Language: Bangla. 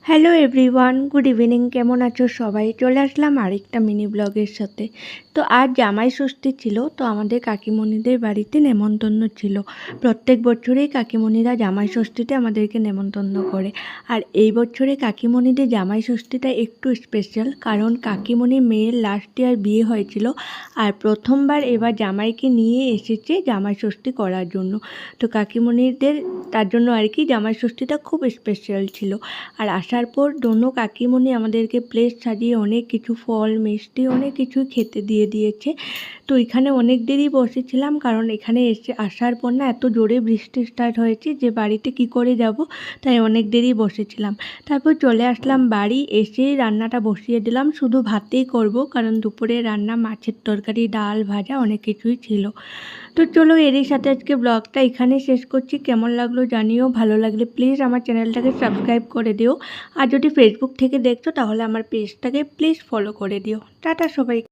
Hello everyone, good evening. কেমন আছো সবাই? চলে আসলাম আরেকটা মিনি ব্লগের সাথে। তো আজ জামাই ষষ্ঠী ছিল, তো আমাদের কাকিমণিদের বাড়িতে নেমন্তন্ন ছিল। প্রত্যেক বছরেই কাকিমণিরা জামাই ষষ্ঠীতে আমাদেরকে নেমন্তন্ন করে। আর এই বছরে কাকিমণিদের জামাই ষষ্ঠীটা একটু স্পেশাল, কারণ কাকিমণির মেয়ের লাস্ট ইয়ার বিয়ে হয়েছিল, আর প্রথমবার এবার জামাইকে নিয়ে এসেছে জামাই ষষ্ঠী করার জন্য। তো কাকিমণিদের তার জন্য আর কি জামাই ষষ্ঠীটা খুব স্পেশাল ছিল। আর আসার পর দোনো কাকিমণি আমাদেরকে প্লেট সাজিয়ে অনেক কিছু ফল মিষ্টি অনেক কিছু খেতে দিয়েছে। তো এখানে অনেক দেরি বসেছিলাম, কারণ এখানে আসার পর না এত জোরে বৃষ্টি স্টার্ট হয়েছে যে বাড়িতে কি করে যাব, তাই অনেক দেরি বসেছিলাম। তারপর চলে আসলাম বাড়ি, এসে রান্নাটা বসিয়ে দিলাম। শুধু ভাতেই করব, কারণ দুপুরে রান্না মাছের তরকারি, ডাল, ভাজা অনেক কিছুই ছিল। তো চলো এরই সাথে আজকে ব্লগটা এখানে শেষ করছি। কেমন লাগলো জানিও, ভালো লাগলে প্লিজ আমার চ্যানেলটাকে সাবস্ক্রাইব করে দিও। আর যদি ফেসবুক থেকে দেখছো তাহলে আমার পেজটাকে প্লিজ ফলো করে দিও। টাটা সবাই।